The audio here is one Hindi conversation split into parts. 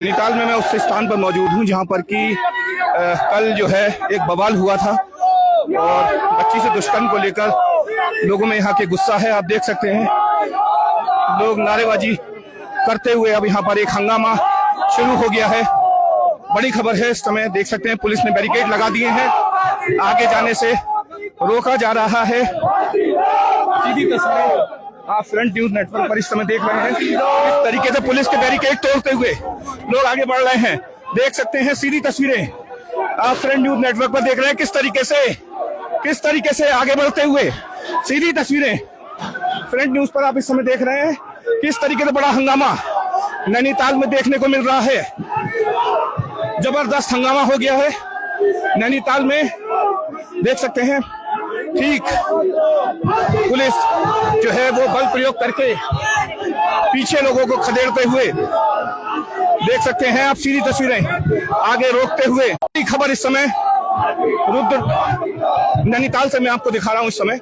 नैनीताल में मैं उस स्थान पर मौजूद हूं जहां पर कि कल जो है एक बवाल हुआ था और बच्ची से दुष्कर्म को लेकर लोगों में यहाँ के गुस्सा है। आप देख सकते हैं लोग नारेबाजी करते हुए अब यहाँ पर एक हंगामा शुरू हो गया है। बड़ी खबर है इस समय, देख सकते हैं पुलिस ने बैरिकेड लगा दिए हैं, आगे जाने से रोका जा रहा है। सीधी तस्वीरें आप फ्रंट न्यूज नेटवर्क पर इस समय देख रहे हैं। इस तरीके से पुलिस के बैरिकेड तोड़ते हुए लोग आगे बढ़ रहे हैं, देख सकते हैं सीधी तस्वीरें आप फ्रंट न्यूज नेटवर्क पर देख रहे हैं। किस तरीके से आगे बढ़ते हुए सीधी तस्वीरें फ्रंट न्यूज पर आप इस समय देख रहे हैं। किस तरीके से बड़ा हंगामा नैनीताल में देखने को मिल रहा है। जबरदस्त हंगामा हो गया है नैनीताल में, देख सकते हैं। ठीक पुलिस जो है वो बल प्रयोग करके पीछे लोगों को खदेड़ते हुए देख सकते हैं आप सीधी तस्वीरें आगे रोकते हुए। खबर इस समय रुद्र नैनीताल से मैं आपको दिखा रहा हूं। इस समय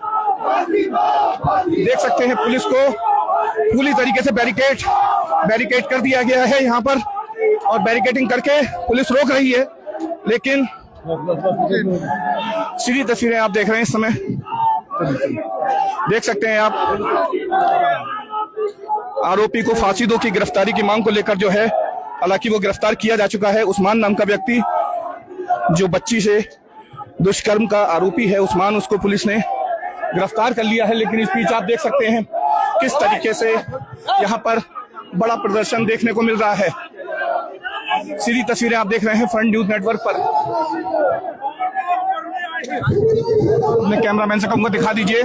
देख सकते हैं पुलिस को पूरी तरीके से बैरिकेड कर दिया गया है यहाँ पर और बैरिकेडिंग करके पुलिस रोक रही है, लेकिन सीधी तस्वीरें आप देख रहे हैं इस समय। देख सकते हैं आप आरोपी को फांसी दो की गिरफ्तारी की मांग को लेकर जो है, हालांकि वो गिरफ्तार किया जा चुका है। उस्मान नाम का व्यक्ति जो बच्ची से दुष्कर्म का आरोपी है, उस्मान, उसको पुलिस ने गिरफ्तार कर लिया है। लेकिन इस बीच आप देख सकते हैं किस तरीके से यहाँ पर बड़ा प्रदर्शन देखने को मिल रहा है। सीधी तस्वीरें आप देख रहे हैं फ्रंट न्यूज नेटवर्क पर। मैं कैमरामैन से कहूंगा दिखा दीजिए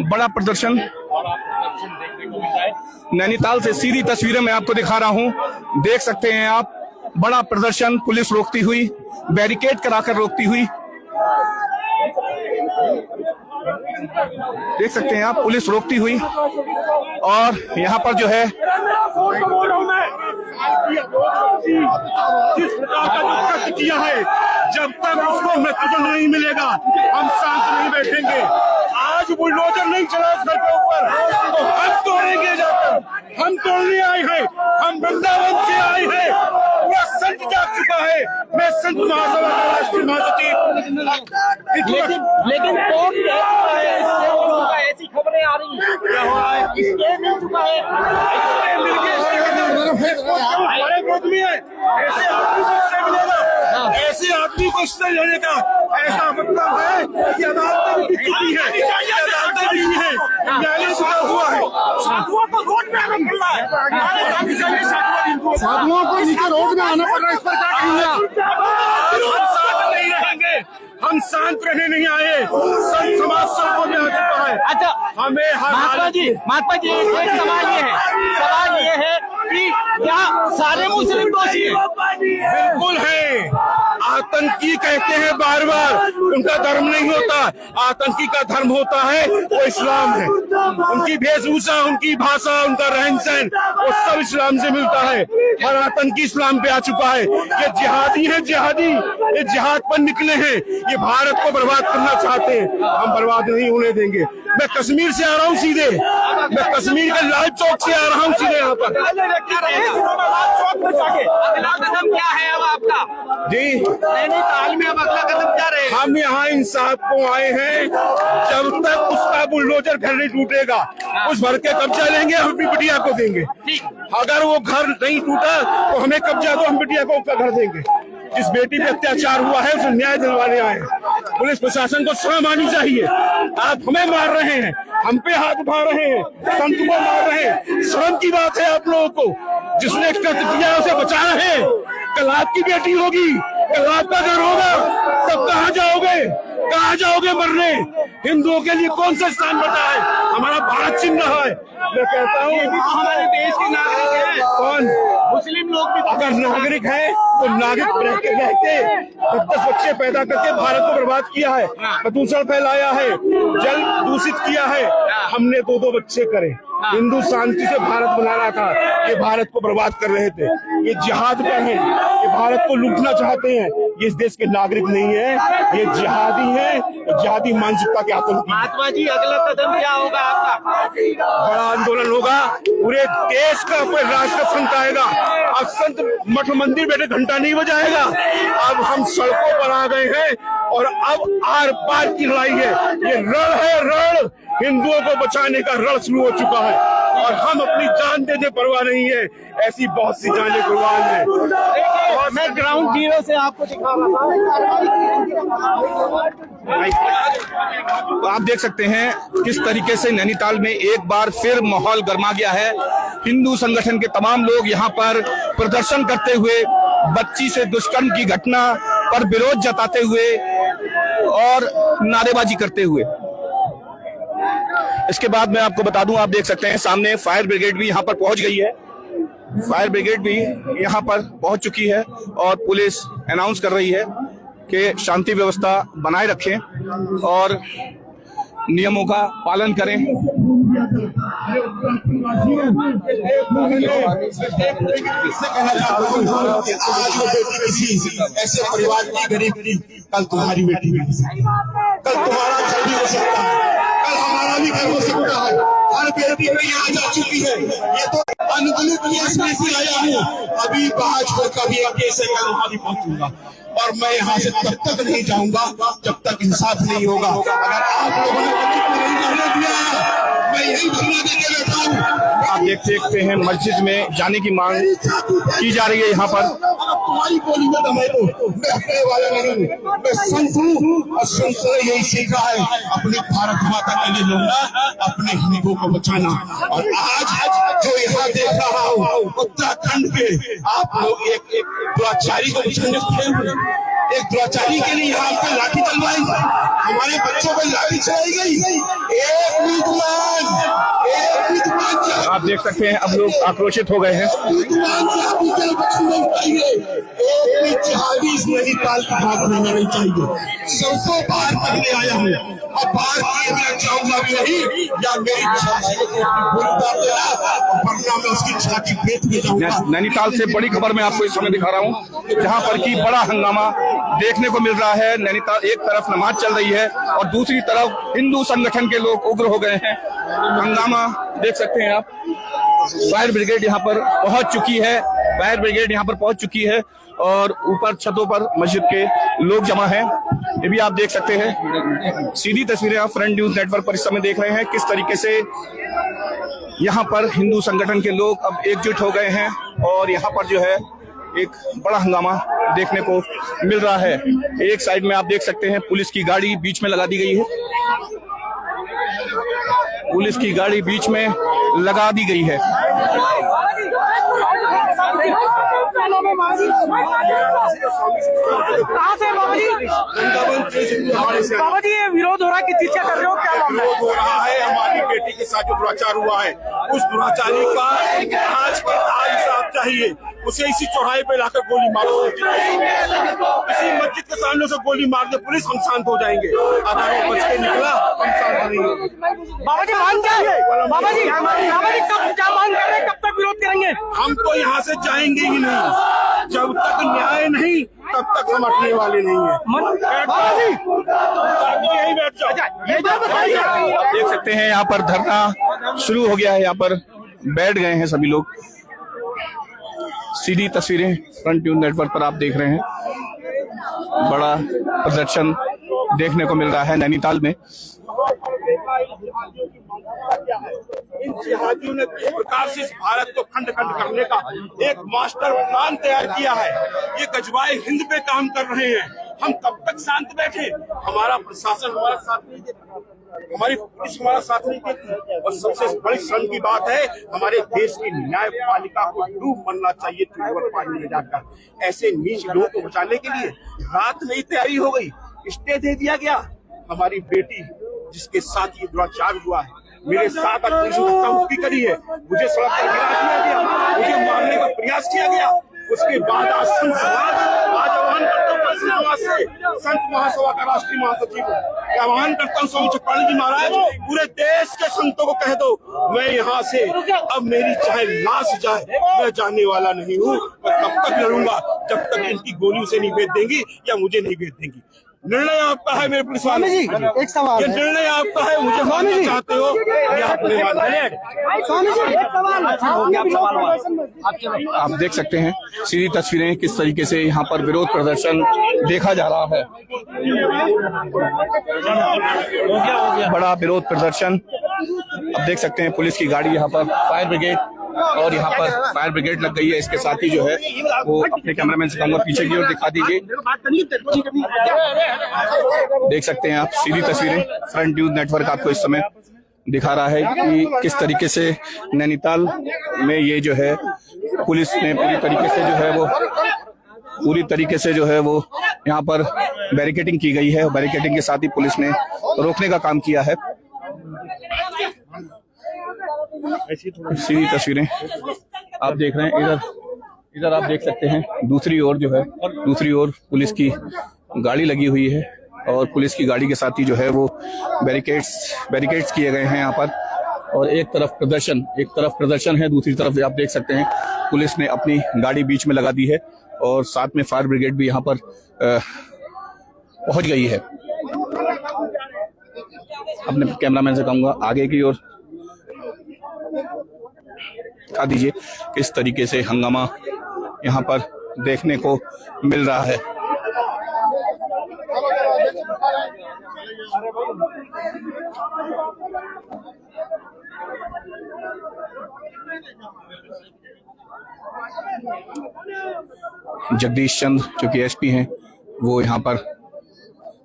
बड़ा प्रदर्शन नैनीताल से। सीधी तस्वीरें मैं आपको दिखा रहा हूं, देख सकते हैं आप बड़ा प्रदर्शन, पुलिस रोकती हुई, बैरिकेड कराकर रोकती हुई, देख सकते हैं आप पुलिस रोकती हुई। और यहाँ पर जो है जिस प्रकार का जो कष्ट किया है, जब तक उसको मृत्यु नहीं मिलेगा हम शांत नहीं बैठेंगे। आज बुलडोजर नहीं चला सर के ऊपर तो हम तोड़ेंगे जाकर। हम तोड़ने आए हैं, हम वृंदावन से आए हैं। पूरा संत जाग चुका है। मैं संत महासभा का राष्ट्रीय महासचिव। लेकिन कोर्ट ऐसी खबरें आ रही है, क्या हो रहा है? स्टे मिल चुका है, हमारे विरोध में है। ऐसे आदमी को स्टे मिलेगा, ऐसे आदमी को स्टे लेने का ऐसा मतलब है कि अदालतें भी चुकी है, अदालतें भी है, न्यायालय जुड़ा हुआ है। साधुओं को रोड में आना पड़ रहा है, साधुओं को नीचे रोड में आना पड़ रहा है। इस पर क्या कहेंगे आप? हम शांत नहीं रहेंगे, हम शांत रहने नहीं आए। संत समाज सड़कों में आ चुका है। अच्छा, हमें महात्मा जी एक सवाल ये है कि क्या सारे मुस्लिम दोषी हैं? बिल्कुल है। आतंकी कहते हैं बार बार, उनका धर्म नहीं होता। आतंकी का धर्म होता है वो इस्लाम है। उनकी वेशभूषा, उनकी भाषा, उनका रहन सहन वो सब इस्लाम से मिलता है। हर आतंकी इस्लाम पे आ चुका है। ये जिहादी है, जिहादी, ये जिहाद पर निकले हैं। ये भारत को बर्बाद करना चाहते हैं, हम बर्बाद नहीं होने देंगे। मैं कश्मीर से आ रहा हूँ सीधे, मैं कश्मीर के लाल चौक से आ रहा हूँ सीधे यहाँ पर। अगला कदम क्या है अब आपका? जी, नैनीताल में अब अगला कदम क्या रहेगा? हम यहाँ इंसाफ को आए हैं। जब तक उसका बुलडोजर घर नहीं टूटेगा, उस घर के कब्जा लेंगे, हम अपनी बिटिया को देंगे। अगर वो घर नहीं टूटा तो हमें कब्जा दो, हम बिटिया को उसका घर देंगे। जिस बेटी पे अत्याचार हुआ है उसे न्याय दिलवाने आए हैं। पुलिस प्रशासन को शर्म आनी चाहिए। आप हमें मार रहे हैं, हम पे हाथ उठा रहे हैं, संत को मार रहे हैं। शर्म की बात है आप लोगों को। जिसने कष्ट किया उसे बचाना है। कल आपकी बेटी होगी, कल आपका घर होगा, तब कहाँ जाओगे मरने? हिंदुओं के लिए कौन सा स्थान बचा है? हमारा भारत छिन रहा है। मैं कहता हूँ हमारे देश के नागरिक हैं। कौन? मुस्लिम लोग भी अगर नागरिक है तो नागरिक रहते 10 बच्चे पैदा करके भारत को बर्बाद किया है, प्रदूषण फैलाया है, जल दूषित किया है। हमने 2 बच्चे करे। हिंदू शांति से भारत बना रहा था, ये भारत को बर्बाद कर रहे थे। ये जिहाद पर है, ये भारत को लूटना चाहते हैं, ये इस देश के नागरिक नहीं है, ये जिहादी है, जिहादी मानसिकता के आतंकी। महात्मा जी अगला कदम क्या होगा आपका? बड़ा आंदोलन होगा, पूरे देश का पूरे राष्ट्र संत आएगा। अब संत मठ मंदिर बैठे घंटा नहीं बजाएगा, अब हम सड़कों पर आ गए हैं और अब आर पार की लड़ाई है। ये रण है, रण हिंदुओं को बचाने का रण शुरू हो चुका है और हम अपनी जान देने परवाह नहीं है। ऐसी बहुत सी जानें कुर्बान है। और मैं ग्राउंड जीरो से आपको दिखा रहा तो आप देख सकते हैं किस तरीके से नैनीताल में एक बार फिर माहौल गर्मा गया है। हिंदू संगठन के तमाम लोग यहाँ पर प्रदर्शन करते हुए बच्ची से दुष्कर्म की घटना पर विरोध जताते हुए और नारेबाजी करते हुए। इसके बाद मैं आपको बता दूं, आप देख सकते हैं सामने फायर ब्रिगेड भी यहाँ पर पहुंच गई है। फायर ब्रिगेड भी यहाँ पर पहुंच चुकी है और पुलिस अनाउंस कर रही है कि शांति व्यवस्था बनाए रखें और नियमों का पालन करें। ऐसे परिवार की गरीब, कल तुम्हारी बेटी भी, कल तुम्हारा घर भी हो सकता है, कल हमारा भी घर हो सकता है। हर बेटी में यहाँ जा चुकी है। ये तो अनुदलित में से आया हूँ, अभी भाजपा का भी केस है, कल वहां भी पहुंचूंगा और मैं यहाँ से तब तक नहीं जाऊंगा जब तक इंसाफ नहीं होगा। अगर आप लोगों ने नहीं जाने दिया, मैं यही धरना देके बैठा हूँ। आप देख सकते हैं मस्जिद में जाने की मांग की जा रही है। यहाँ पर तुम्हारी बोली में दम है तो मैं हटने वाला नहीं, मैं संत हूँ और संत ने यही सीखा है, अपनी भारत माता के लिए लड़ना, अपने हिंदुओं को बचाना। और आज जो यहाँ देख रहा हूँ उत्तराखंड के आप लोग एक दुराचारी को बचाने खड़े हुए, एक दुराचारी के लिए यहाँ पे लाठी चलवाई, हमारे बच्चों पर लाठी चलाई गई। एक विद्वान आप देख सकते हैं अब लोग आक्रोशित हो गए हैं। नैनीताल की बात नहीं चाहिए, सबको बाहर करने आया हूँ और बाहर किए मैं चाहूंगा भी नहीं, या मेरी वरना मैं उसकी छाती फेंक के जाऊंगा। नैनीताल से बड़ी खबर मैं आपको इस समय दिखा रहा हूँ, जहाँ पर की बड़ा हंगामा देखने को मिल रहा है। नैनीताल एक तरफ नमाज चल रही है और दूसरी तरफ हिंदू संगठन के लोग उग्र हो गए हैं। हंगामा देख सकते हैं आप। फायर ब्रिगेड यहाँ पर पहुंच चुकी है, फायर ब्रिगेड यहाँ पर पहुंच चुकी है और ऊपर छतों पर मस्जिद के लोग जमा हैं। ये भी आप देख सकते हैं। सीधी तस्वीरें आप फ्रंट न्यूज नेटवर्क पर इस समय देख रहे हैं, किस तरीके से यहाँ पर हिंदू संगठन के लोग अब एकजुट हो गए हैं और यहाँ पर जो है एक बड़ा हंगामा देखने को मिल रहा है। एक साइड में आप देख सकते हैं पुलिस की गाड़ी बीच में लगा दी गई है, पुलिस की गाड़ी बीच में लगा दी गई है। कहाँ से बाबा जी ये विरोध हो रहा है, किस चीज का कर रहे हो, क्या मामला है? विरोध हो रहा है हमारी बेटी के साथ जो दुराचार हुआ है, उस दुराचारी का आज इंसाफ चाहिए। उसे इसी चौराहे पे लाकर गोली मारो, किसी मस्जिद के सामने से गोली मार दे पुलिस, हम शांत हो जाएंगे। अगर वो बच के निकला हम शांत नहीं। बाबा जी मांग क्या है? बाबा जी कब क्या मांग कर रहे हैं, कब तक विरोध करेंगे? हम तो यहाँ से जाएंगे ही नहीं, जब तक न्याय नहीं तब तक हम हटने वाले नहीं है। यही बैठ जाओ। आप देख सकते हैं यहाँ पर धरना शुरू हो गया है, यहाँ पर बैठ गए हैं सभी लोग। सीधी तस्वीरें फ्रंट न्यूज नेटवर्क पर आप देख रहे हैं। बड़ा प्रदर्शन देखने को मिल रहा है नैनीताल में। इन जिहादियों ने किस प्रकार से इस भारत को खंड खंड करने का एक मास्टर प्लान तैयार किया है। ये गजवाए हिंद पे काम कर रहे हैं। हम कब तक शांत बैठे? हमारा प्रशासन हमारा साथ नहीं देता, हमारी पुलिस हमारा साथ नहीं देती और सबसे बड़ी शर्म की बात है हमारे देश की न्यायपालिका को डूब मरना चाहिए ट्यूबवेल पानी में जाकर। ऐसे नीच लोगों को बचाने के लिए रात में ही तैयारी हो गई, स्टे दे दिया गया। हमारी बेटी जिसके साथ ये दुराचार हुआ है, मेरे साथ पुलिस ने धक्का मुक्की करी है, मुझे सड़क पर गिरा दिया गया, मुझे मारने का प्रयास किया गया। उसके बाद आज संत समाज आज आह्वान करता समाज से संत महासभा का राष्ट्रीय महासचिव हूँ। आह्वान करता हूँ स्वामी चक्रपाणी जी महाराज, पूरे देश के संतों को कह दो मैं यहाँ से अब मेरी चाहे लाश जाए, मैं जाने वाला नहीं हूँ। मैं तब तक लड़ूंगा जब तक इनकी गोली उसे नहीं भेज देंगी या मुझे नहीं भेज देंगी। निर्णय आपका है मेरे पुलिस वाले। एक सवाल ये निर्णय आपका है, मुझे मानना चाहते हो ये आपने वाला है। स्वामी जी एक सवाल, आप देख सकते हैं सीधी तस्वीरें किस तरीके से यहाँ पर विरोध प्रदर्शन देखा जा रहा है। बड़ा विरोध प्रदर्शन अब देख सकते हैं। पुलिस की गाड़ी यहाँ पर, फायर ब्रिगेड, और यहाँ पर फायर ब्रिगेड लग गई है। इसके साथ ही जो है वो अपने कैमरामैन से कहूंगा पीछे की ओर दिखा दीजिए। देख सकते हैं आप सीधी तस्वीरें, फ्रंट न्यूज नेटवर्क आपको इस समय दिखा रहा है कि किस तरीके से नैनीताल में ये जो है पुलिस ने पूरी तरीके से जो है वो यहाँ पर बैरिकेडिंग की गई है। बैरिकेडिंग के साथ ही पुलिस ने रोकने का काम किया है। सीधी तस्वीरें आप देख रहे हैं। इधर आप देख सकते हैं दूसरी ओर पुलिस की गाड़ी लगी हुई है और पुलिस की गाड़ी के साथ ही जो है वो बैरिकेड्स किए गए हैं यहाँ पर। और एक तरफ प्रदर्शन है, दूसरी तरफ आप देख सकते हैं पुलिस ने अपनी गाड़ी बीच में लगा दी है और साथ में फायर ब्रिगेड भी यहाँ पर पहुंच गई है। अपने कैमरामैन से कहूंगा आगे की ओर दिखा दीजिए किस तरीके से हंगामा यहाँ पर देखने को मिल रहा है। जगदीश चंद्र जो कि एसपी हैं वो यहाँ पर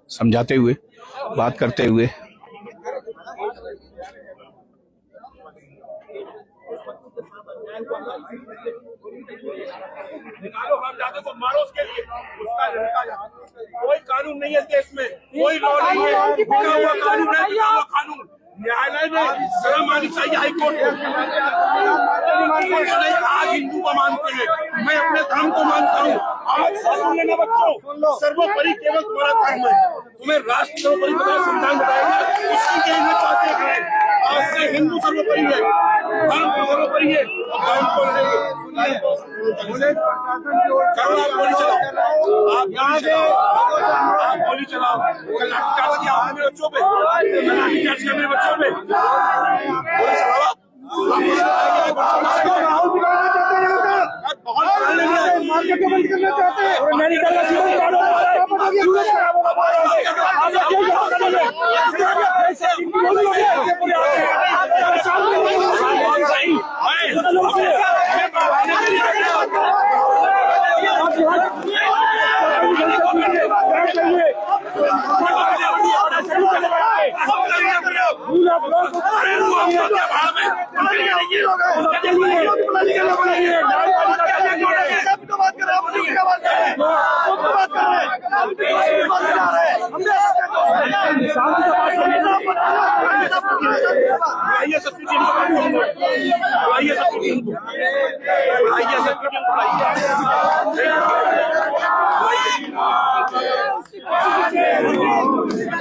समझाते हुए, बात करते हुए निकालो, हम जाते तो मारो उसके लिए, उसका लड़का कोई कानून नहीं है इस देश में, कोई लॉ नहीं है, बिका हुआ कानून है, बिका हुआ कानून। न्यायालय में शर्म आनी चाहिए हाईकोर्ट को। आज हिंदू को मानते हैं, मैं अपने धर्म को मानता हूँ। आज सुन लेना बच्चों, सर्वोपरि केवल तुम्हारा धर्म है। तुम्हें राष्ट्र सर्वोपरि तुम्हारा संविधान बताएगा, उसकी के लिए चाहते हैं। आज से हिंदू सर्वोपरि है, धर्म सर्वोपरि है, धर्म को करो। आप गोली चलाओ, आप गोली चलाओ। कल लाठीचार्ज किया आपने मेरे बच्चों पे, लाठीचार्ज किया मेरे बच्चों पे, गोली चलाओ।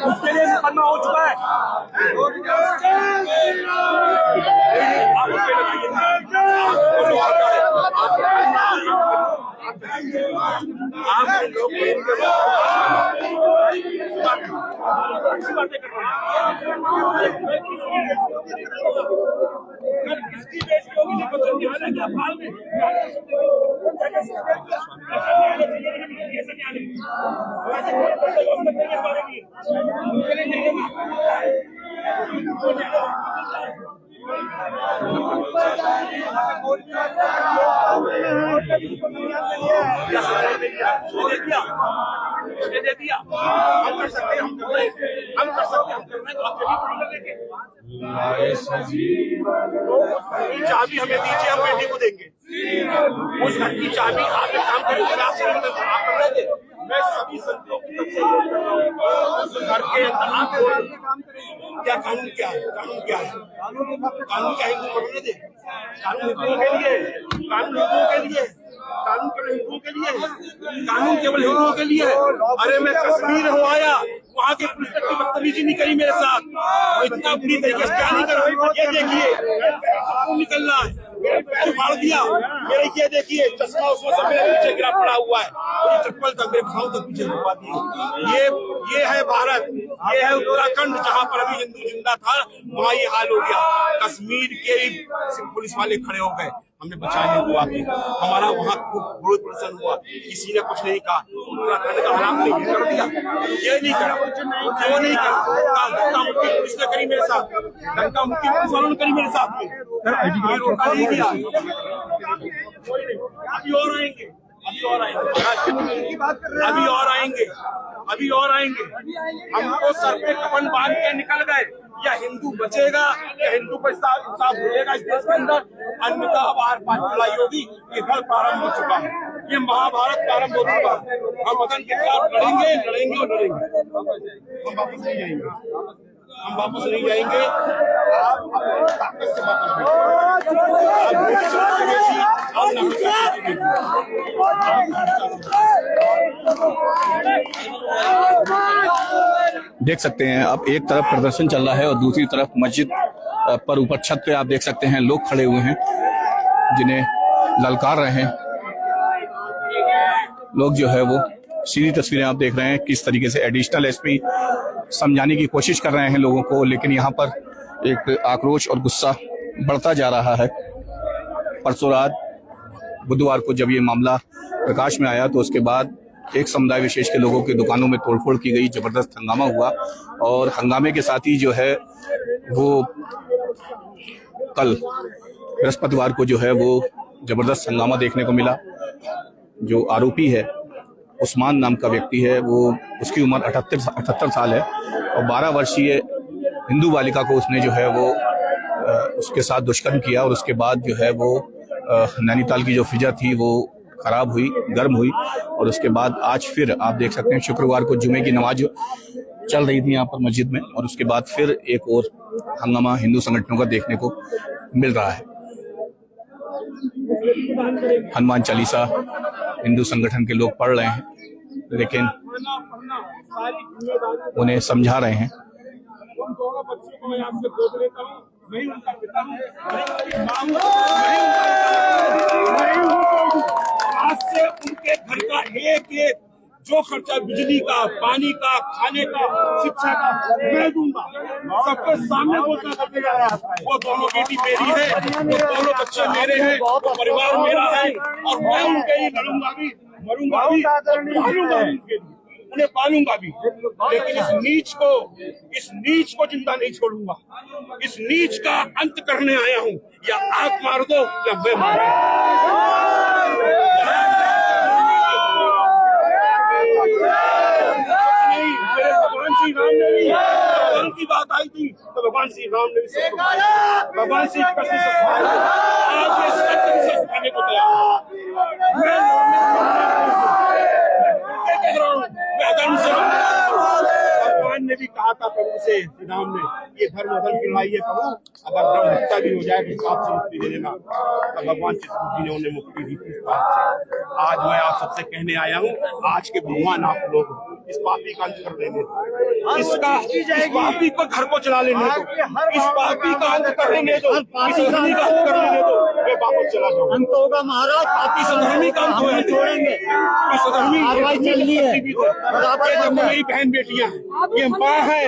उसके लिए मुकदमा हो चुका है। किसकी बेच की होगी दे दिया। हम कर सकते हैं, हम कर चाबी हमें दीजिए, हम बेटी को देंगे। उस घर की चाबी आप काम करेंगे, आप कर रहे थे। मैं सभी संतों की तरफ से घर के अंदर आप क्या कानून क्या है, कानून क्या है, कानून क्या हिंदू बनने दे, कानून हिंदुओं के लिए, कानून हिंदुओं के लिए। कानून केवल हिंदुओं के लिए है, कानून केवल हिंदुओं के लिए है। अरे मैं कश्मीर हो आया, वहाँ के पुलिस की बदतमीजी नहीं करी मेरे साथ, इतना बुरी तरीके से क्या नहीं करा। ये देखिए निकल रहा है, पैर फाड़ दिया मेरे, ये देखिए चश्मा उसमें से मेरे पीछे गिरा पड़ा हुआ है, और चप्पल तक मेरे पाँव तक पीछे घुमा दी। ये है भारत, ये है उत्तराखंड, जहाँ पर अभी हिंदू जिंदा था वहाँ ये हाल हो गया। कश्मीर के पुलिस वाले खड़े हो गए, हमने बचाने को आके, हमारा वहाँ खूब बहुत प्रसन्न हुआ, किसी ने कुछ नहीं कहा। उत्तराखंड का हालात नहीं कर दिया, ये नहीं करा, वो नहीं करा, धक्का मुक्की पुलिस ने करी मेरे साथ, धक्का मुक्की पुलिस वालों ने करी मेरे साथ में, रोका नहीं दिया। अभी और आएंगे, अभी और आएंगे, अभी और आएंगे, अभी और आएंगे। हमको सर पे कफन बांध के निकल गए, या हिंदू बचेगा या हिंदू को इंसाफ मिलेगा इस देश के अंदर, अन्यथा बाहर लड़ाई होगी। ये घर प्रारंभ हो चुका है, ये महाभारत प्रारंभ हो चुका है। हम वतन के खिलाफ लड़ेंगे, लड़ेंगे और लड़ेंगे। हम वापस नहीं जाएंगे, हम वापस नहीं जाएंगे। आप ताकत से वापस देख सकते हैं अब एक तरफ प्रदर्शन चल रहा है और दूसरी तरफ मस्जिद पर ऊपर छत पे आप देख सकते हैं लोग खड़े हुए हैं जिन्हें ललकार रहे हैं। लोग जो है वो सीधी तस्वीरें आप देख रहे हैं किस तरीके से एडिशनल एसपी समझाने की कोशिश कर रहे हैं लोगों को, लेकिन यहाँ पर एक आक्रोश और गुस्सा बढ़ता जा रहा है। परसों रात बुधवार को जब ये मामला प्रकाश में आया तो उसके बाद एक समुदाय विशेष के लोगों की दुकानों में तोड़फोड़ की गई, जबरदस्त हंगामा हुआ और हंगामे के साथ ही जो है वो कल बृहस्पतिवार को जो है वो जबरदस्त हंगामा देखने को मिला। जो आरोपी है उस्मान नाम का व्यक्ति है, वो उसकी उम्र 78 साल है और 12 वर्षीय हिंदू बालिका को उसने जो है वो उसके साथ दुष्कर्म किया और उसके बाद जो है वो नैनीताल की जो फिजा थी वो खराब हुई, गर्म हुई और उसके बाद आज फिर आप देख सकते हैं शुक्रवार को जुमे की नमाज चल रही थी यहाँ पर मस्जिद में और उसके बाद फिर एक और हंगामा हिंदू संगठनों का देखने को मिल रहा है। हनुमान चालीसा हिंदू संगठन के लोग पढ़ रहे हैं लेकिन उन्हें समझा रहे हैं। आज से उनके घर का एक जो खर्चा बिजली का, पानी का, खाने का, शिक्षा का मैं दूंगा, सबके सामने वो दोनों बेटी मेरी है, वो दोनों बच्चे मेरे हैं, वो परिवार मेरा है और मैं उनके लिए लड़ूंगा भी, मरूंगा भी, पालूंगा भी उनके लिए, उन्हें पालूंगा भी। लेकिन इस नीच को जिंदा नहीं छोड़ूंगा। इस नीच का अंत करने आया हूँ, या आप मार दो या मैं मारूं। भगवान श्री राम ने भी धर्म की बात आई थी तो भगवान श्री राम ने भी भगवान श्री कृष्ण से आज ये सत्य से सिखाने को तैयार। भगवान ने भी कहा था प्रभु से, श्री राम ने, ये धर्म अधर्म की लड़ाई है प्रभु, अगर धर्म हत्या भी हो जाए तो आपसे मुक्ति दे देना। तो भगवान चित्रकूट जी ने उन्हें मुक्ति दी थी इस बात से। आज मैं आप सबसे कहने आया हूँ, आज के भगवान आप लोग इस पापी का अंत कर देंगे, इस पापी को घर को चला लेने दो, इस पापी का अंत कर लेने दो, इस अधर्मी का अंत कर लेने दो, मैं वापस चला जाऊँ। अंत होगा महाराज, इस अधर्मी का अंत होगा, छोड़ेंगे इस अधर्मी। मेरी बहन बेटियां, ये माँ है।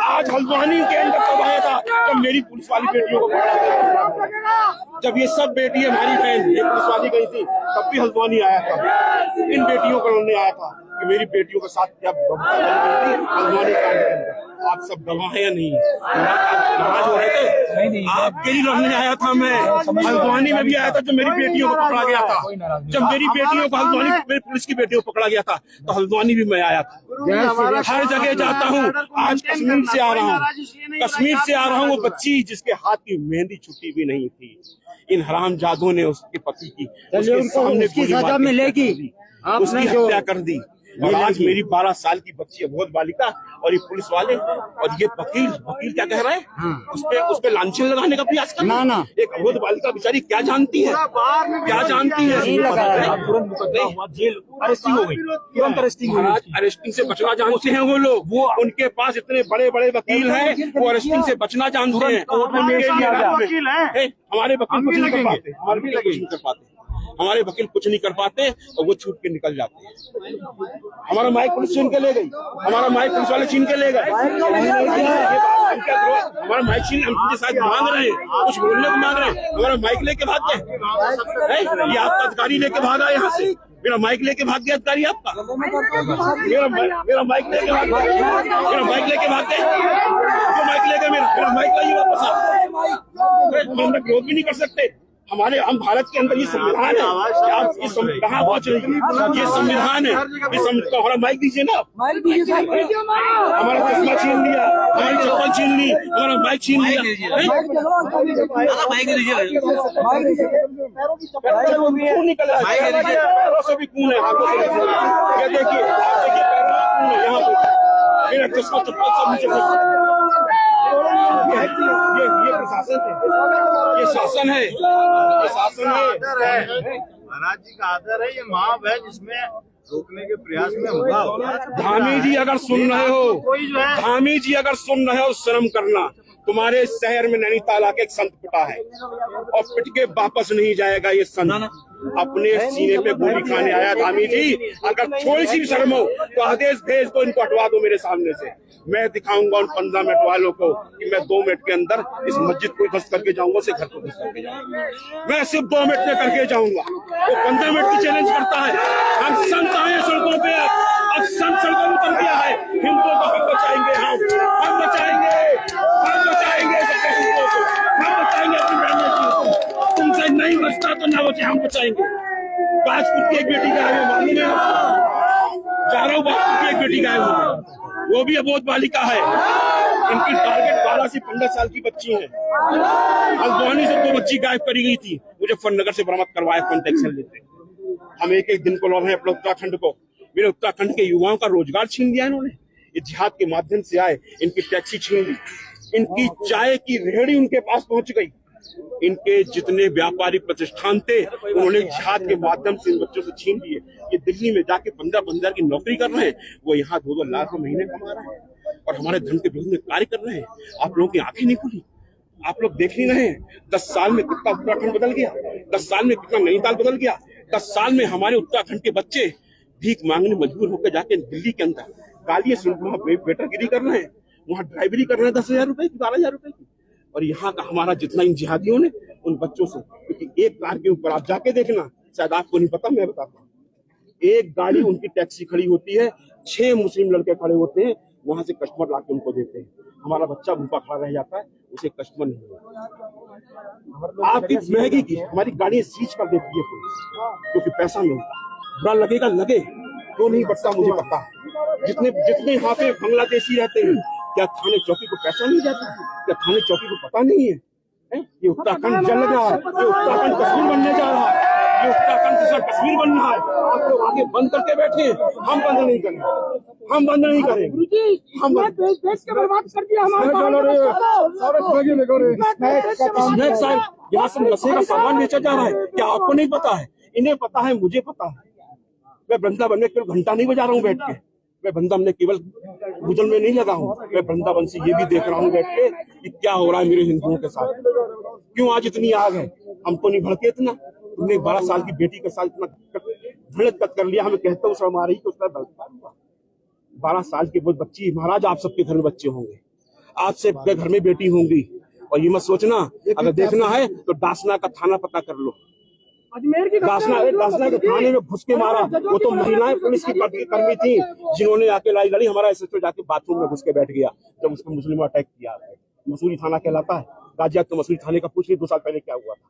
आज हल्द्वानी के अंदर कब आया था जब मेरी पुलिस वाली बेटियों को पकड़ा था, जब ये सब बेटी हमारी बहन ये पुलिस वाली गई थी तब भी हल्द्वानी आया था, इन बेटियों को लड़ने आया था कि मेरी बेटियों के साथ क्या हल्द्वानी का। आप सब गवाह या नहीं? नाराज हो रहे थे? आपके लिए लड़ने आया था मैं, हल्द्वानी में भी आया था जब मेरी बेटियों को पकड़ा गया था, जब मेरी बेटियों को हल्द्वानी मेरी पुलिस की बेटियों को पकड़ा गया था तो हल्द्वानी भी मैं आया था। हर जगह जाता हूँ। आज कश्मीर से आ रहा हूँ, कश्मीर से आ रहा हूँ। वो बच्ची जिसके हाथ की मेहंदी छुट्टी भी नहीं थी, इन हरामजादों ने उसके पति की उसके सामने सजा मिलेगी, उसकी हत्या कर दी। और आज मेरी 12 साल की बच्ची है, बहुत बालिका, और ये पुलिस वाले और ये वकील क्या कह रहे हैं, उस पे लांछन लगाने का प्रयास कर रहे हैं। एक अबोध बालिका बेचारी क्या जानती है, क्या जानती है? अरेस्टिंग हो गई, तुरंत अरेस्टिंग हो गई। अरेस्टिंग से बचना जानते हैं वो लोग, उनके पास इतने बड़े बड़े वकील हैं, वो अरेस्टिंग से बचना जानते हैं। हमारे वकील कुछ नहीं कर पाते, हमारे वकील कुछ नहीं कर पाते और वो छूट के निकल जाते हैं। हमारा माइक पुलिस छीन के ले गई, हमारा माइक पुलिस वाले छीन के ले गए, हमारा माइक छीन, हम उनके साथ मांग रहे हैं, कुछ बोलने को मांग रहे हैं, हमारा माइक लेके भाग गए। ये आपका अधिकारी लेके भागा यहाँ से, मेरा माइक लेके भाग गया अधिकारी आपका, मेरा माइक लेके भाग गया, मेरा माइक लेके भाग गए, माइक लेके मेरा माइक लाइए वापस आप। हम विरोध भी नहीं कर सकते, हम भारत के अंदर ये संविधान है, आप इस कहाँ पहुँच रही है, ये संविधान है, हमारा माइक दीजिए ना, हमारा चश्मा छीन लिया, हमारी चप्पल छीन ली, हमारा माइक छीन लिया, खून निकल रहा है, पैरों से भी खून है, हाथों से भी खून है, ये देखिए पैरों में खून है, यहाँ पे मेरा चश्मा चप्पल सब नीचे, ये प्रशासन है, ये शासन है, ये शासन है, महाराज जी का आदर है, ये महाव है जिसमें रोकने के प्रयास में होगा। धामी जी अगर सुन रहे हो, धामी जी अगर सुन रहे हो, शर्म करना। तुम्हारे शहर में नैनीताल आके एक संत पिटा है और पिट के वापस नहीं जाएगा ये संत, अपने सीने पे गोली खाने आया। धामी जी अगर थोड़ी सी भी शर्म हो तो आदेश भेज दो, इनको हटवा दो मेरे सामने से, मैं दिखाऊंगा उन 15 मिनट वालों को कि मैं 2 मिनट के अंदर इस मस्जिद को ध्वस्त करके जाऊंगा, उसे घर को ध्वस्त करके जाऊंगा, मैं सिर्फ 2 मिनट में करके जाऊंगा। वो 15 मिनट की चैलेंज करता है। हम संत आए सड़कों पे, अब संत सड़कों में उतर गया है, हिंदुओं को हम बचाएंगे, हम बचाएंगे, हम बचाएंगे सबके हिंदुओं को, हम बचाएंगे अपनी बहनों को, तुमसे नहीं बचता तो ना बचे, हम बचाएंगे। बाजपुर की एक बेटी गायब है, मालूम है, जा रहा हूँ, बाजपुर की एक बेटी गायब हो गई, वो भी अबोध बालिका है। इनकी टारगेट 12 से 15 साल की बच्ची है। हल्द्वानी से 2 बच्ची गायब करी गई थी, मुजफ्फरनगर से बरामद करवाया, कॉन्टेक्ट एक्शन लेते। हम एक दिन को लड़ रहे हैं अपने उत्तराखंड को, मेरे उत्तराखंड के युवाओं का रोजगार छीन लिया इन्होंने, जिहाद के माध्यम से आए, इनकी टैक्सी छीन ली, इनकी चाय की रेहड़ी उनके पास पहुंच गई, इनके जितने व्यापारिक प्रतिष्ठान थे उन्होंने जिहाद के माध्यम से इन बच्चों से छीन लिए। ये दिल्ली में जाके 15-15 की नौकरी कर रहे हैं, वो यहाँ 2-2 लाख महीने कमा रहे हैं और हमारे धन के विरुद्ध में कार्य कर रहे हैं। आप लोगों की आंखें नहीं खुली, आप लोग देख नहीं रहे हैं। 10 साल में कितना उत्तराखंड बदल गया, 10 साल में कितना नैनीताल बदल गया। 10 साल में हमारे उत्तराखंड के बच्चे भीख मांगने मजबूर होकर जाके दिल्ली के अंदर काली वहाँ वेटरगिरी कर रहे हैं, वहाँ ड्राइवरी कर रहे हैं 10,000 रुपए की, 12,000 रुपए की। और यहाँ का हमारा जितना इन जिहादियों ने उन बच्चों से, क्योंकि एक कार के ऊपर आप जाके देखना, शायद आपको नहीं पता, मैं बताता हूँ, एक गाड़ी उनकी टैक्सी खड़ी होती है, 6 मुस्लिम लड़के खड़े होते हैं, वहां से कस्टमर लाके उनको देते हैं। हमारा बच्चा भूखा खड़ा रह जाता है, उसे कस्टमर नहीं मिलता। आपकी महंगी की हमारी गाड़ी सीज कर देती है पुलिस, क्योंकि पैसा मिलता। बुरा लगेगा, लगे क्यों नहीं बचता मुझे पता। जितने यहाँ पे बांग्लादेशी रहते हैं, क्या थाने चौकी को पैसा नहीं जाता? क्या थाने चौकी को पता नहीं है? ये उत्तराखंड जल रहा है, ये उत्तराखंड कश्मीर बनने जा रहा है, ये उत्तराखंड दूसरा कश्मीर बन रहा है। आप लोग आगे बंद करके बैठे, हम बंद नहीं करेंगे, हम बंद नहीं करेंगे। हम देश के बर्बाद कर दिया हमारे। यहाँ से नशे का सामान बेचा जा रहा है, क्या आपको नहीं पता है? इन्हें पता है, मुझे पता है। मैं वृंदावन में केवल घंटा नहीं बजा रहा हूँ बैठ के, मैं वृंदावन में केवल भूजल में नहीं लगा हूँ, मैं वृंदावन से ये भी देख रहा हूँ बैठ के कि क्या हो रहा है मेरे हिंदुओं के साथ। क्यों आज इतनी आग है? हमको नहीं भड़के इतना? तुमने 12 साल की बेटी के साथ इतना धड़क कर लिया, हमें कहते हो शर्म आ रही कि उसका 12 साल की वो बच्ची। महाराज आप सबके घर में बच्चे होंगे, आज से घर में बेटी होंगी, और ये मत सोचना अगर देखना है तो डासना का थाना पता कर लो। डासना के थाने में घुस के मारा, वो तो महिलाएं पुलिस की कर्मी थी जिन्होंने आके लाई लड़ी। हमारा एसएसपी जाके बाथरूम में घुस के बैठ गया जब उसको मुस्लिम अटैक किया। मसूरी थाना कहलाता है, गाजियाबाद तो मसूरी थाने का पूछ ली 2 साल पहले क्या हुआ था।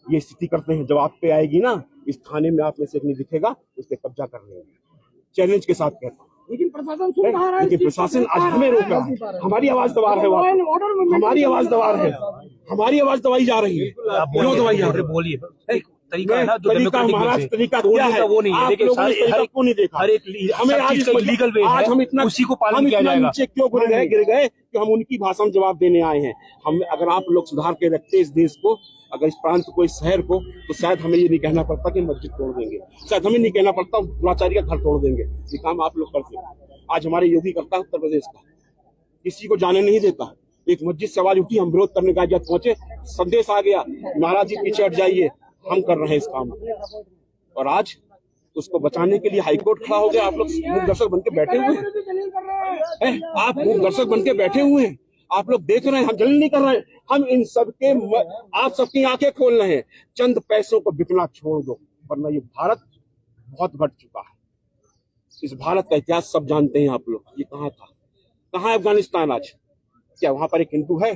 ये स्थिति करते हैं, जब आप पे आएगी ना इस थाने में, आप में से एक नहीं दिखेगा, उस पर कब्जा कर लेंगे। चैलेंज के साथ कहता हूँ, लेकिन प्रशासन सुन रहा है, लेकिन प्रशासन आज हमें रोक रहा है। हमारी आवाज दबा रहे हो, हमारी आवाज दबा रहे हैं, हमारी आवाज दबाई जा रही है। क्यों दबाई जा रही है? बोलिए तरीका है ना जो डेमोक्रेटिक वे से, तरीका क्या है वो नहीं है। देखिए हर एक हमें आज लीगल वे आज हम है, इतना उसी को पालन किया जाएगा। नीचे क्यों गिर गए कि हम उनकी भाषा में जवाब देने आए हैं। हम अगर आप लोग सुधार के रखते इस देश को, अगर इस प्रांत को, इस शहर को, तो शायद हमें ये नहीं कहना पड़ता कि मस्जिद तोड़ देंगे, शायद हमें नहीं कहना पड़ता द्रोणाचार्य का घर तोड़ देंगे। ये काम आप लोग करते हैं। आज हमारे योगी करता है उत्तर प्रदेश का, किसी को जाने नहीं देता। एक मस्जिद से आवाज उठी, हम विरोध करने का जब पहुंचे, संदेश आ गया, महाराज जी पीछे हट जाइए, हम कर रहे हैं इस काम को। और आज उसको बचाने के लिए हाईकोर्ट खड़ा हो गया। आप लोग मूक दर्शक बन के बैठे हुए हैं, आप मूक दर्शक बन के बैठे हुए हैं, आप लोग देख रहे हैं, हम जल्दी नहीं कर रहे हैं। हम इन सबके, आप सबकी आंखें खोल रहे हैं। चंद पैसों को बिकना छोड़ दो, वरना ये भारत बहुत घट चुका है। इस भारत का इतिहास सब जानते हैं आप लोग। ये कहाँ था, कहाँ है अफगानिस्तान आज? क्या वहां पर एक हिंदू है?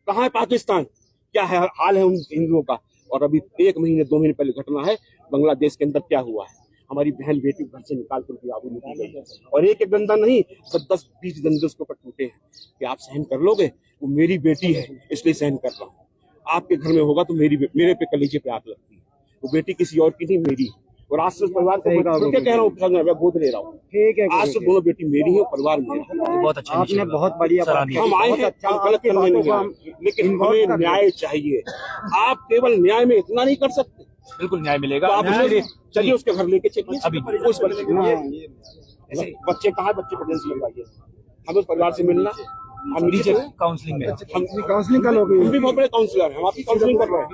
कहाँ है पाकिस्तान? क्या है हाल है उन हिंदुओं का? और अभी 1 महीने 2 महीने पहले घटना है बांग्लादेश के अंदर क्या हुआ है। हमारी बहन बेटी घर से निकाल कर आबू निकल गई है, और एक डंडा नहीं, 10-20 डंडे उसके ऊपर टूटे हैं। कि आप सहन कर लोगे? वो मेरी बेटी है इसलिए सहन कर रहा हूँ। आपके घर में होगा तो मेरे पे कलेजे पे आग लगती है। वो बेटी किसी और की नहीं, मेरी। और आज से उस परिवार को कह रहा हूँ, मैं गोद ले रहा हूँ। आज से दोनों बेटी मेरी है, परिवार मेरा। बहुत अच्छा, आपने बहुत बढ़िया बात की। हम आए हैं, हम गलत करने नहीं आए, लेकिन हमें न्याय चाहिए। आप केवल न्याय में इतना नहीं कर सकते। बिल्कुल न्याय मिलेगा। तो आप चलिए उसके घर लेके चलिए अभी उस बच्चे कहाँ है, बच्चे को एजेंसी लगवाइए। हम उस परिवार से मिलना, हम नीचे काउंसलिंग में, हम काउंसलिंग कर लोगे। हम भी बहुत बड़े काउंसलर हैं, हम आपकी काउंसलिंग कर रहे हैं।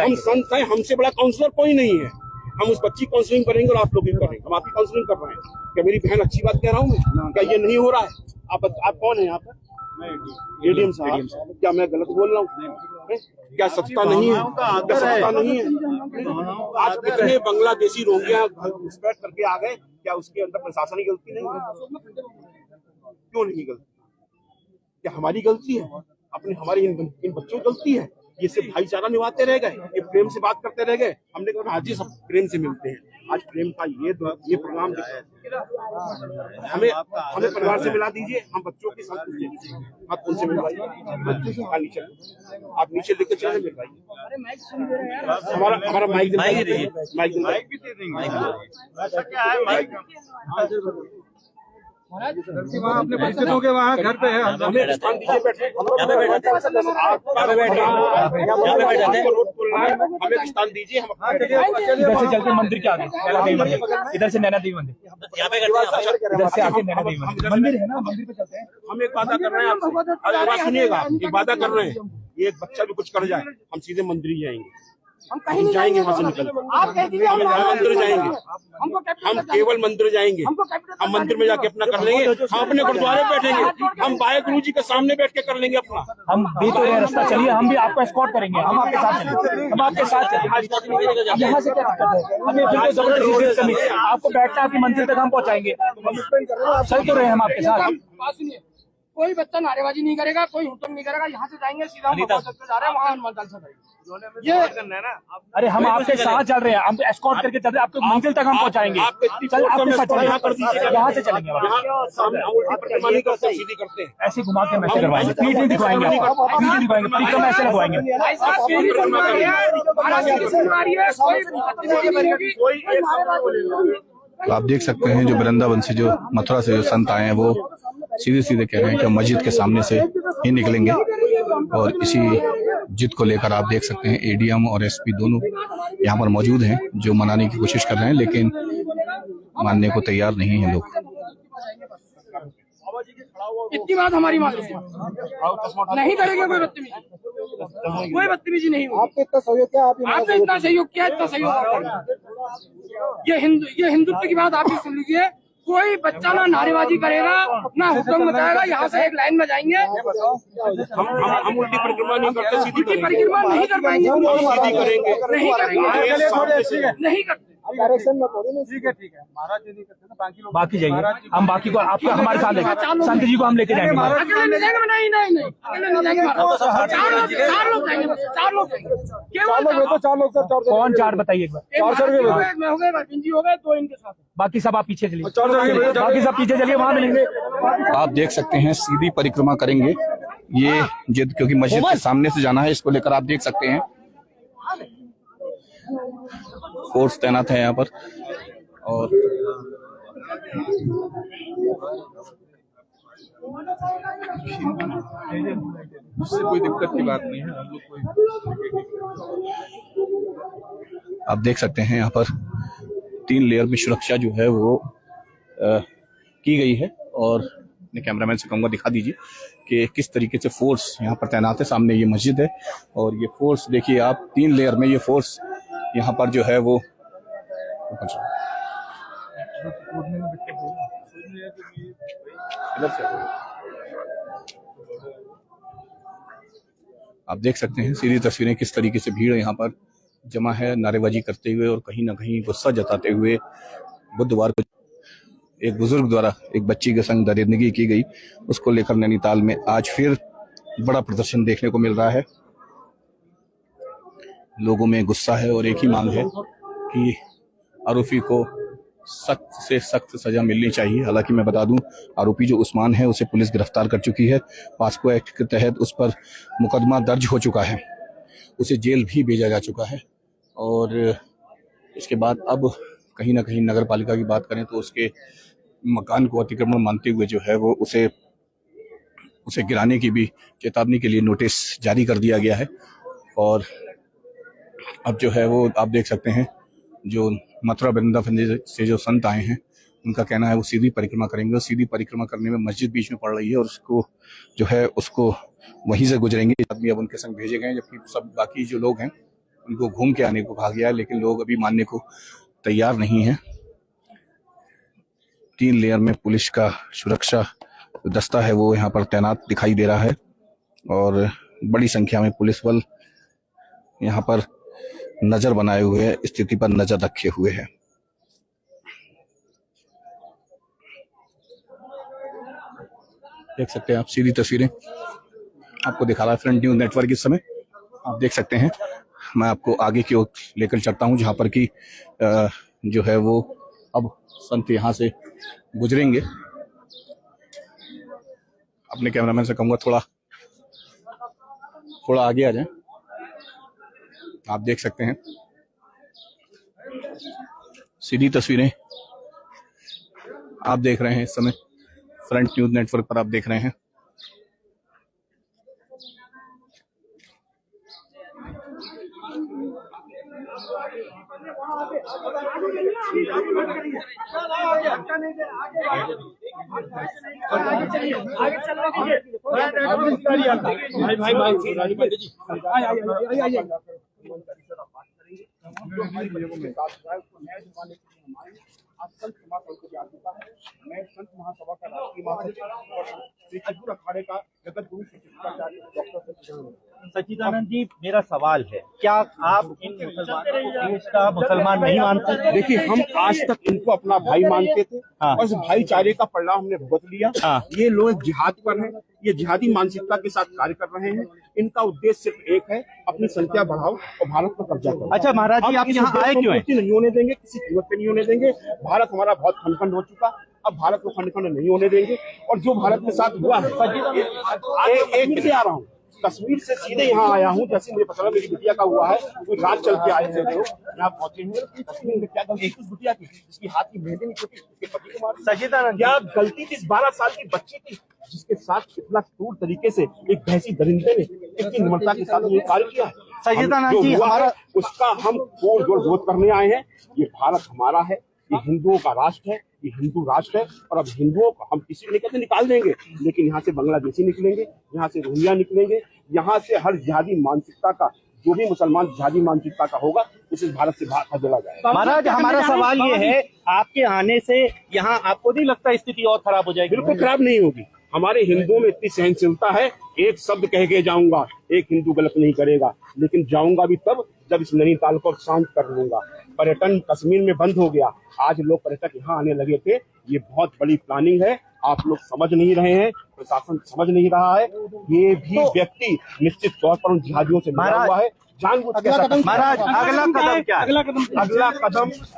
हम संत हैं, हमसे बड़ा काउंसलर कोई नहीं है। हम उस बच्ची काउंसलिंग करेंगे और आप लोग भी करेंगे। हम आपकी काउंसलिंग कर रहे हैं। क्या मेरी बहन अच्छी बात कह रहा हूँ मैं? क्या ये नहीं हो रहा है? आप कौन है यहाँ पर? एडीएम साहब, क्या मैं गलत बोल रहा हूँ? क्या सत्ता नहीं है? क्या सत्ता नहीं है? आज कितने बांग्लादेशी रोहिंग्या घुसपैठ करके आ गए, क्या उसके अंदर प्रशासन की गलती नहीं है? क्यों नहीं गलती? क्या हमारी गलती है? हमारी इन बच्चों की गलती है? ये सिर्फ भाईचारा निभाते रह गए, ये प्रेम से बात करते रह गए। हमने कहा आज ही सब प्रेम से मिलते हैं। आज प्रेम का ये प्रोग्राम हमें परिवार से मिला दीजिए। हम बच्चों के साथ आप उनसे मिलवाइए। आप नीचे लेकर चले मिलवाइए। हमारा माइक भी दे देंगे। अपने बच्चे दोगे वहाँ घर पे है, हमें स्थान दीजिए, बैठे हमें स्थान दीजिए। इधर से चलते मंदिर के आगे नैना देवी मंदिर, इधर से नैना देवी मंदिर, इधर से आके नैना देवी मंदिर है ना, मंदिर पे चलते हैं। हम एक वादा कर रहे हैं आपसे, सुनिएगा, एक वादा कर रहे हैं। ये एक बच्चा भी कुछ कर जाए, हम सीधे मंदिर ही जाएंगे। हम कहीं नहीं जाएंगे वहां से निकल, हम मंदिर जाएंगे, हम केवल मंदिर जाएंगे। हम मंदिर में जाके अपना कर लेंगे। हम अपने गुरुद्वारे बैठेंगे, हम बाहे गुरु जी के सामने बैठ के कर लेंगे अपना। हम भी तो ये रास्ता चलिए, हम भी आपको एस्कॉर्ट करेंगे, हम आपके साथ चलेंगे, हम आपके साथ चलेंगे। यहाँ से क्या दिक्कत है? हमें फिर तो जबरदस्ती आपको बैठना, आपकी मंजिल तक हम पहुँचाएंगे। चल तो रहे हम आपके साथ। कोई बच्चा नारेबाजी नहीं करेगा, कोई हुक्म नहीं करेगा। यहाँ से जाएंगे सीधा हम जा रहे हैं, वहाँ हनुमान चालीसा ये। अरे हम आपके साथ चल रहे हैं, हम एस्कॉर्ट करके चल रहे हैं, आपको मंजिल तक हम पहुंचाएंगे। चल आपके साथ चलेंगे, यहाँ से चलेंगे, सीधी करते हैं, ऐसे घुमा के मैसेज करवाएंगे, पीठ नहीं दिखवाएंगे, पीठ नहीं दिखवाएंगे, परिक्रमा ऐसे लगवाएंगे। तो आप देख सकते हैं जो वृंदावन से, जो मथुरा से जो संत आए हैं, वो सीधे सीधे कह रहे हैं कि हम मस्जिद के सामने से ही निकलेंगे। और इसी जिद को लेकर आप देख सकते हैं एडीएम और एसपी दोनों यहाँ पर मौजूद हैं, जो मनाने की कोशिश कर रहे हैं, लेकिन मानने को तैयार नहीं है लोग। इतनी बात हमारी मांग नहीं करेंगे, कोई बदतमीजी नहीं होगी। आपने इतना सहयोग किया, आपने इतना सहयोग किया, इतना सहयोग। ये हिंदुत्व की बात आप भी सुन लीजिए। कोई बच्चा ना नारेबाजी करेगा, ना हुक्म बताएगा। यहाँ से एक लाइन में जाएंगे। हम उल्टी परिक्रमा नहीं करते, सीधी परिक्रमा नहीं कर पाएंगे, सीधी करेंगे, नहीं करेंगे, नहीं करते। ठीक है महाराज जी नहीं करते ना, बाकी लोग बाकी जाइए, हम बाकी को आपका हमारे साथ लेंगे, संत जी को हम लेके जाएंगे। अकेले नहीं जाएंगे, नहीं अकेले नहीं जाएंगे। चार लोग जाएंगे, चार लोग कौन? 4 बताइए एक बार। 400 रुपये में हो गए, जी हो गए, 2 इनके साथ। बाकी सब आप पीछे चलिए, बाकी सब पीछे चलिए, वहाँ मिलेंगे। आप देख सकते हैं सीधी परिक्रमा करेंगे ये जिद, क्योंकि मस्जिद के सामने से जाना है, इसको लेकर आप देख सकते हैं फोर्स तैनात है यहाँ पर और उससे कोई दिक्कत की बात नहीं है। हम लोग कोई आप देख सकते हैं यहाँ पर 3 लेयर में सुरक्षा जो है वो की गई है और अपने कैमरामैन से कहूँगा दिखा दीजिए कि किस तरीके से फोर्स यहाँ पर तैनात है। सामने ये मस्जिद है और ये फोर्स देखिए आप 3 लेयर में ये फोर्स यहाँ पर जो है वो आप देख सकते हैं सीधी तस्वीरें किस तरीके से भीड़ यहाँ पर जमा है नारेबाजी करते हुए और कहीं ना कहीं गुस्सा जताते हुए। बुधवार को एक बुजुर्ग द्वारा एक बच्ची के संग दरिंदगी की गई, उसको लेकर नैनीताल में आज फिर बड़ा प्रदर्शन देखने को मिल रहा है। लोगों में गुस्सा है और एक ही मांग है कि आरोपी को सख्त से सख्त सजा मिलनी चाहिए। हालांकि मैं बता दूं आरोपी जो उस्मान है उसे पुलिस गिरफ्तार कर चुकी है। पास्को एक्ट के तहत उस पर मुकदमा दर्ज हो चुका है, उसे जेल भी भेजा जा चुका है और इसके बाद अब कहीं ना कहीं नगर पालिका की बात करें तो उसके मकान को अतिक्रमण मानते हुए जो है वो उसे गिराने की भी चेतावनी के लिए नोटिस जारी कर दिया गया है। और अब जो है वो आप देख सकते हैं जो मथुरा वृंदावन से जो संत आए हैं उनका कहना है वो सीधी परिक्रमा करेंगे और सीधी परिक्रमा करने में मस्जिद बीच में पड़ रही है और उसको जो है उसको वहीं से गुजरेंगे। आदमी अब उनके संग भेजे गए हैं जबकि सब बाकी जो लोग हैं उनको घूम के आने को कहा गया है, लेकिन लोग अभी मानने को तैयार नहीं है। 3 लेयर में पुलिस का सुरक्षा दस्ता है वो यहाँ पर तैनात दिखाई दे रहा है और बड़ी संख्या में पुलिस बल यहाँ पर नजर बनाए हुए है, स्थिति पर नजर रखे हुए है। देख सकते हैं आप सीधी तस्वीरें आपको दिखा रहा है फ्रंट न्यूज नेटवर्क। इस समय आप देख सकते हैं मैं आपको आगे की ओर लेकर चलता हूं जहां पर कि जो है वो अब संत यहां से गुजरेंगे। अपने कैमरामैन से कहूंगा थोड़ा आगे आ जाएं। आप देख सकते हैं सीधी तस्वीरें आप देख रहे हैं इस समय फ्रंट न्यूज नेटवर्क पर आप देख रहे हैं। संत महासभा का राष्ट्रीय महासचिव और श्री खजूर अखाड़े का जगत गुरु डॉक्टर सच्चिदानंद जी, मेरा सवाल है, क्या आप इन मुसलमानों को देश का मुसलमान नहीं मानते? देखिए, हम आज तक इनको अपना भाई मानते थे और इस भाईचारे का परिणाम हमने भुगत लिया। ये लोग जिहाद पर हैं, ये जिहादी मानसिकता के साथ कार्य कर रहे हैं। इनका उद्देश्य सिर्फ एक है, अपनी संख्या बढ़ाओ और भारत पर कब्जा करो। अच्छा महाराज जी, आप यहाँ आए क्यों हैं? नहीं होने देंगे, किसी कीमत पे नहीं होने देंगे। भारत हमारा बहुत खंड हो चुका, अब भारत को खंड नहीं होने देंगे। और जो भारत के साथ हुआ है, एक से आ रहा हूँ, कश्मीर से सीधे यहाँ आया हूँ। जैसे मुझे पता मेरी बिटिया का हुआ है, कोई रात चल के आए थे, यहाँ पहुंचे हैं। कश्मीर में क्या गलती थी बिटिया की, जिसकी हाथ की मेहंदी नहीं टूटी, उसके पति को मार। सच्चिदानंद, क्या गलती थी इस 12 साल की बच्ची की, जिसके साथ इतना क्रूर तरीके से एक भैंसी दरिंदे ने इतनी निम्रता के साथ ये कार्य किया है। सच्चिदानंद जी, हमारा उसका हम जोर विरोध करने आए हैं। ये भारत हमारा है, ये हिंदुओं का राष्ट्र है, ये हिंदू राष्ट्र है। और अब हिंदुओं को हम किसी को नहीं कहते निकाल देंगे, लेकिन यहाँ से बांग्लादेशी निकलेंगे, यहाँ से रोहिंग्या निकलेंगे, यहाँ से हर जिहादी मानसिकता का, जो भी मुसलमान जिहादी मानसिकता का होगा, उसे भारत से बाहर खदेड़ा जाएगा। महाराज, हमारा सवाल ये है, आपके आने से यहाँ आपको नहीं लगता स्थिति और खराब हो जाएगी? बिल्कुल खराब नहीं होगी। हमारे हिंदुओं में इतनी सहनशीलता है, एक शब्द कह के जाऊंगा, एक हिंदू गलत नहीं करेगा, लेकिन जाऊंगा भी तब जब इस नैनीताल को शांत कर लूंगा। पर्यटन कश्मीर में बंद हो गया, आज लोग पर्यटक यहाँ आने लगे थे। ये बहुत बड़ी प्लानिंग है, आप लोग समझ नहीं रहे हैं, प्रशासन समझ नहीं रहा है। ये भी व्यक्ति निश्चित तौर पर उन जिहादियों से मिला हुआ है। जानबूझ के ऐसा महाराज अगला कदम क्या है?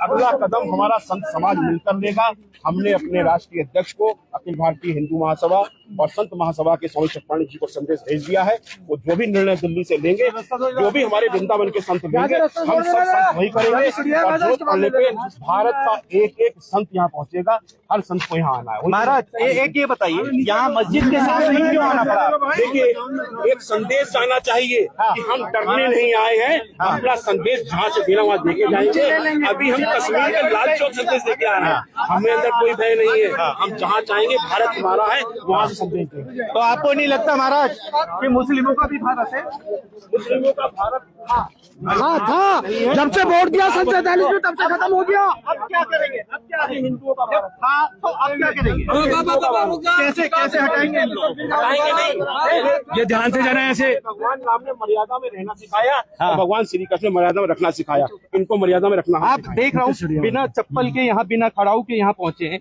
अगला कदम हमारा संत समाज मिलकर लेगा। हमने अपने राष्ट्रीय अध्यक्ष को अखिल भारतीय हिंदू महासभा और संत महासभा के स्वामी चक्रपाणी जी को संदेश भेज दिया है। वो जो भी निर्णय दिल्ली से लेंगे, जो भी हमारे वृंदावन के संत लेंगे, हम सब संत वही करेंगे। और जरूरत पड़ने पे भारत का एक एक संत यहाँ पहुंचेगा, हर संत को यहाँ आना है। महाराज एक ये बताइए, यहाँ मस्जिद के सामने क्यों आना पड़ा? देखिए, एक संदेश जाना चाहिए कि हम डरने नहीं आए हैं। अपना संदेश जहाँ से देना वहाँ देके जाएंगे। अभी हम कश्मीर के लाल चौक संदेश देके आ रहे हैं। हमें अंदर कोई भय नहीं है। हम जहाँ चाहेंगे, भारत हमारा है, वहाँ से संदेश देंगे। तो आपको नहीं लगता महाराज कि मुस्लिमों का भी भारत है? मुस्लिमों का भारत हाँ था, जब से वोट दिया 47 में तब से खत्म हो गया। अब क्या करेंगे? अब क्या है? हिंदुओं का भारत था तो अब क्या करेंगे? कैसे हटाएंगे इन लोगों को? हटाएंगे नहीं। ये ध्यान से जाना है ऐसे। भगवान राम ने मर्यादा में रहना सिखाया और भगवान श्री कृष्ण ने मर्यादा में रखना सिखाया। इनको मर्यादा में रखना आप देख रहा हूँ बिना चप्पल के यहाँ, बिना खड़ाऊ के यहाँ पहुंचे हैं,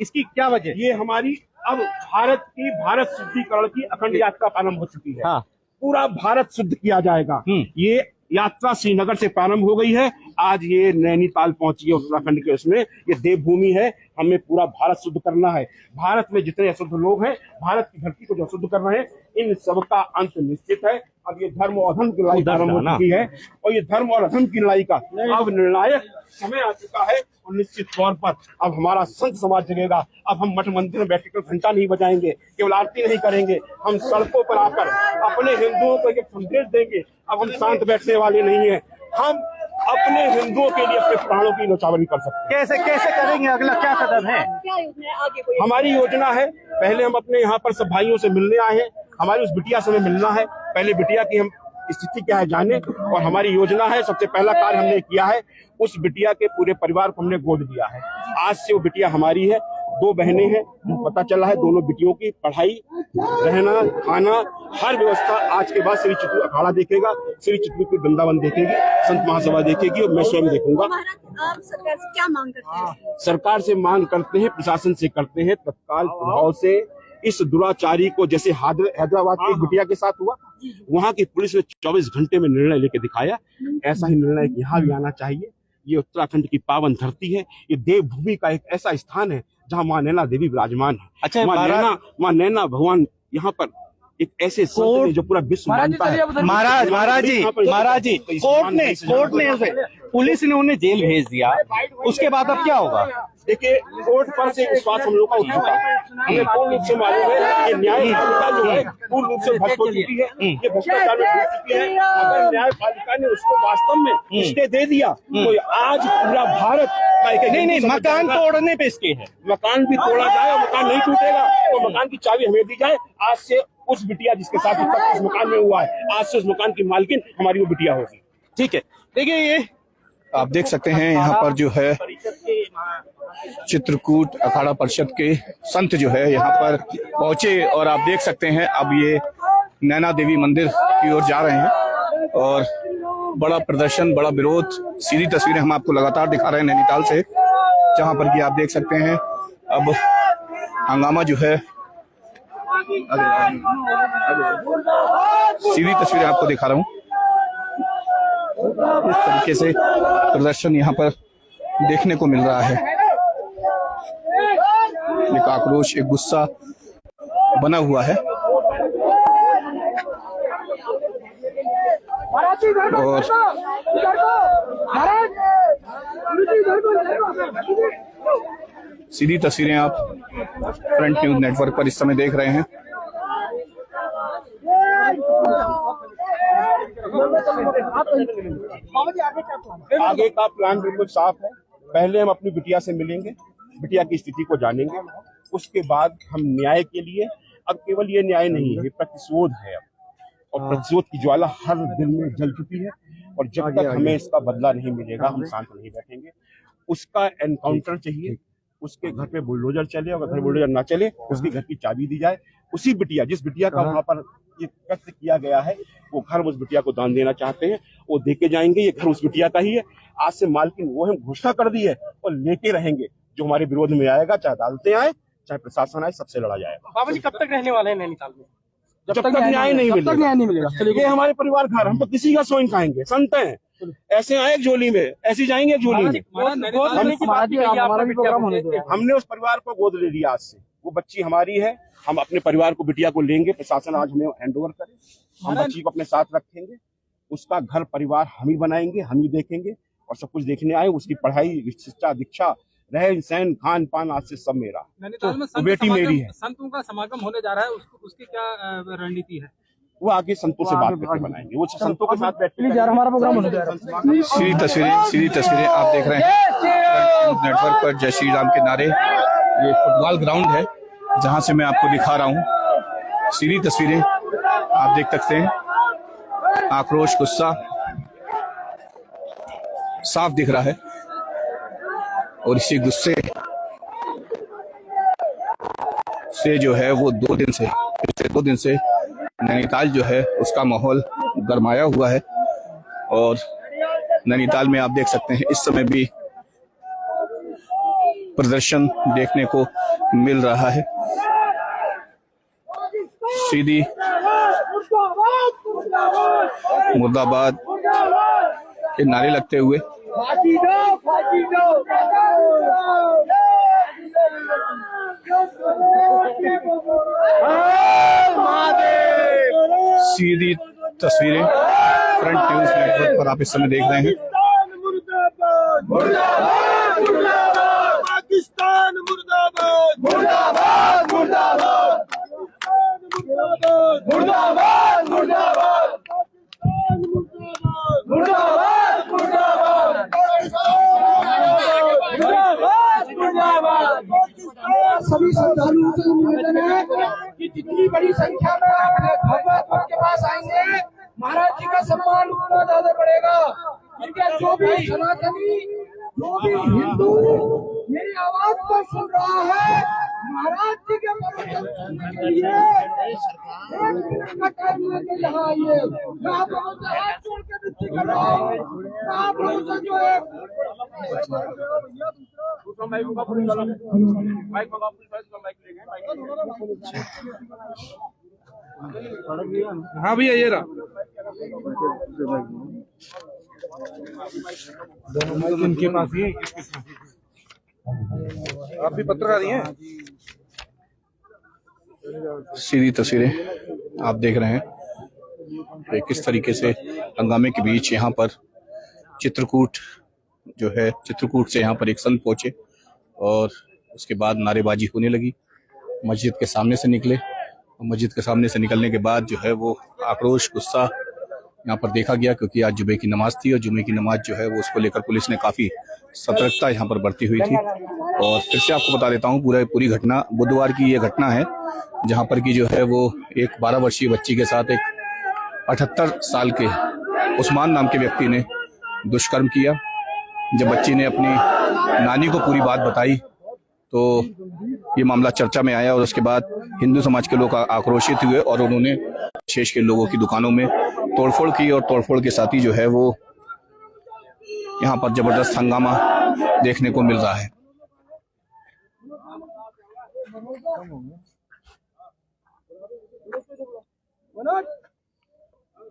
इसकी क्या वजह? ये हमारी अब भारत शुद्धिकरण की अखंड यात्रा प्रारंभ हो चुकी है। हाँ। पूरा भारत शुद्ध किया जाएगा। ये यात्रा श्रीनगर से प्रारंभ हो गई है। आज ये नैनीताल पहुंची है, उत्तराखंड के उसमें। ये देवभूमि है। हमें पूरा भारत शुद्ध करना है। भारत में जितने अशुद्ध लोग हैं, भारत की धरती को जो अशुद्ध कर रहे हैं, इन सबका अंत निश्चित है। अब ये धर्म और अधर्म की लड़ाई प्रारंभ हो चुकी है और ये धर्म और अधर्म की लड़ाई का अब निर्णायक समय आ चुका है। और निश्चित तौर पर अब हमारा संत समाज जगेगा। अब हम मठ मंदिर में बैठकर घंटा नहीं बजाएंगे, केवल आरती नहीं करेंगे। हम सड़कों पर आकर अपने हिंदुओं को एक संदेश देंगे। अब हम शांत बैठने वाले नहीं है। हम अपने हिंदुओं के लिए अपने प्राणों की न्यौछावर कर सकते हैं। कैसे करेंगे? अगला क्या कदम है? हमारी योजना है, पहले हम अपने यहाँ पर सब भाइयों से मिलने आए हैं। हमारी उस बिटिया से हमें मिलना है। पहले बिटिया की हम स्थिति क्या है जाने। और हमारी योजना है, सबसे पहला कार्य हमने किया है, उस बिटिया के पूरे परिवार को हमने गोद लिया है। आज से वो बिटिया हमारी है। 2 बहनें हैं, पता चला है दोनों बिटियों की पढ़ाई, रहना, खाना, हर व्यवस्था आज के बाद श्री चित्रकूट अखाड़ा देखेगा, श्री चित्रकूट वृंदावन देखेगी, संत महासभा देखेगी और मैं स्वयं देखूंगा। आप सरकार से क्या मांग करते हैं? सरकार से मांग करते हैं, प्रशासन से करते हैं, तत्काल प्रभाव से इस दुराचारी को, जैसे हैदराबाद की बिटिया के साथ हुआ, वहां की पुलिस ने 24 घंटे में निर्णय लेके दिखाया। ऐसा ही निर्णय यहाँ भी आना चाहिए। ये उत्तराखंड की पावन धरती है। ये देवभूमि का एक ऐसा स्थान है जहाँ माँ नैना देवी विराजमान है। अच्छा, माँ नैना भगवान यहाँ पर एक ऐसे संत हैं जो पूरा विश्व मानता है। महाराज जी कोर्ट ने पुलिस ने उन्हें जेल भेज दिया, उसके बाद अब क्या होगा? देखिए, कोर्ट पर से विश्वास हम लोग का उठ चुका है। हमें पूर्ण रूप से मालूम है कि न्यायपालिका जो है पूर्ण रूप से भ्रष्ट हो चुकी है। ये भ्रष्टाचार में घुस चुकी है। अगर न्यायपालिका ने उसको वास्तव में स्टे दे दिया तो आज पूरा भारत नहीं, मकान तोड़ने पे इसके है। मकान भी तोड़ा जाए और मकान नहीं टूटेगा तो मकान की चाबी हमें दी जाए। आज से उस बिटिया जिसके साथ उस मकान में हुआ है, आज से उस मकान की मालकिन हमारी वो बिटिया होगी। ठीक है, देखिए ये आप देख सकते हैं यहाँ पर जो है चित्रकूट अखाड़ा परिषद के संत जो है यहाँ पर पहुंचे और आप देख सकते हैं अब ये नैना देवी मंदिर की ओर जा रहे हैं और बड़ा प्रदर्शन, बड़ा विरोध। सीधी तस्वीरें हम आपको लगातार दिखा रहे हैं नैनीताल से, जहां पर कि आप देख सकते हैं अब हंगामा जो है, सीधी तस्वीरें आपको दिखा रहा हूं। इस तरीके से प्रदर्शन यहाँ पर देखने को मिल रहा है। एक आक्रोश, एक गुस्सा बना हुआ है और सीधी तस्वीरें आप फ्रंट न्यूज नेटवर्क पर इस समय देख रहे हैं। आगे का प्लान बिल्कुल साफ है। पहले हम अपनी बिटिया से मिलेंगे, बिटिया की स्थिति को जानेंगे, उसके बाद हम न्याय के लिए, अब केवल ये न्याय नहीं है, ये प्रतिशोध है। और प्रतिशोध की ज्वाला हर दिल में जल चुकी है और जब तक हमें इसका बदला नहीं मिलेगा हम शांत नहीं बैठेंगे। उसका एनकाउंटर चाहिए, उसके घर पे बुलडोजर चले, अगर घर बुलडोजर ना चले उसके घर की चाबी दी जाए। उसी बिटिया, जिस बिटिया का वहां पर ये व्यक्त किया गया है, वो घर उस बिटिया को दान देना चाहते हैं, वो देके जाएंगे। ये घर उस बिटिया का ही है। आज से मालकिन वो हम घोषणा कर दी है और लेके रहेंगे। जो हमारे विरोध में आएगा, चाहे अदालतें आए, चाहे प्रशासन आए, सबसे लड़ा जाएगा। बाबा जी कब तक रहने वाले हैं नैनीताल में? जब तक न्याय नहीं मिलेगा, न्याय नहीं मिलेगा। ये हमारे परिवार घर, हम तो किसी का सोइन खाएंगे, संत हैं, ऐसे आए एक झोली में, ऐसे जाएंगे एक झोली में। हमने उस परिवार को गोद ले लिया आज से, वो बच्ची हमारी है, हम अपने परिवार को, बिटिया को लेंगे, प्रशासन आज हमें हैंडओवर करे, हम बच्ची को अपने साथ रखेंगे, उसका घर परिवार हम ही बनाएंगे, हम ही देखेंगे और सब कुछ देखने आए, उसकी पढ़ाई, शिक्षा, दीक्षा, रहन सहन, खान पान, आज से सब मेरा। तो बेटी मेरी है। संतों का समागम होने जा रहा है, उसकी क्या रणनीति है? वो आगे संतों से बात करके बनाएंगे, वो संतों के साथ बैठ के हमारा प्रोग्राम होने जा रहा है। सीधी तस्वीरें आप देख रहे हैं नेटवर्क पर। जय श्री राम के नारे, ये फुटबॉल ग्राउंड है जहां से मैं आपको दिखा रहा हूं। सीधी तस्वीरें आप देख सकते हैं, आक्रोश, गुस्सा साफ दिख रहा है और इसी गुस्से से जो है वो पिछले 2 दिन से नैनीताल जो है उसका माहौल गरमाया हुआ है। और नैनीताल में आप देख सकते हैं इस समय भी प्रदर्शन देखने को मिल रहा है। सीधी मुर्दाबाद के नारे लगते हुए सीधी तस्वीरें फ्रंट न्यूज नेटवर्क पर आप इस समय देख रहे हैं। पाकिस्तान मुर्दाबाद, मुर्दाबाद, मुर्दाबाद, मुर्दाबाद, मुर्दाबाद, मुर्दाबाद, मुर्दाबाद, मुर्दाबाद। सभी श्रद्धालुओं से निवेदन है कि जितनी बड़ी संख्या में अपने भगवत के पास आएंगे, महाराज जी का सम्मान उतना ज्यादा बढ़ेगा। क्योंकि जो भी सनातनी, जो भी हिंदू मेरी आवाज पर सुन रहा है, महाराज जी के प्रवचन सुनने के लिए 1 मिनट का टाइम लेके यहाँ आइए। मैं आप लोगों से हाथ जोड़ के विनती कर रहा हूँ, आप लोगों से जो है हाँ भैया ये रहा। इनके पास ही आप भी पत्रकार ही हैं। सीधी तस्वीरें आप देख रहे हैं कि किस तरीके से हंगामे के बीच यहाँ पर चित्रकूट से यहाँ पर एक संत पहुंचे और उसके बाद नारेबाजी होने लगी। मस्जिद के सामने से निकले, मस्जिद के सामने से निकलने के बाद जो है वो आक्रोश, गुस्सा यहाँ पर देखा गया, क्योंकि आज जुमे की नमाज थी और जुमे की नमाज जो है वो उसको लेकर पुलिस ने काफ़ी सतर्कता यहाँ पर बरती हुई थी। और फिर से आपको बता देता हूँ पूरी घटना बुधवार की ये घटना है, जहाँ पर की जो है वो एक 12 वर्षीय बच्ची के साथ एक 78 साल के उस्मान नाम के व्यक्ति ने दुष्कर्म किया। जब बच्ची ने अपनी नानी को पूरी बात बताई तो ये मामला चर्चा में आया और उसके बाद हिंदू समाज के लोग आक्रोशित हुए और उन्होंने शेष के लोगों की दुकानों में तोड़फोड़ की और तोड़फोड़ के साथ ही जो है वो यहाँ पर जबरदस्त हंगामा देखने को मिल रहा है।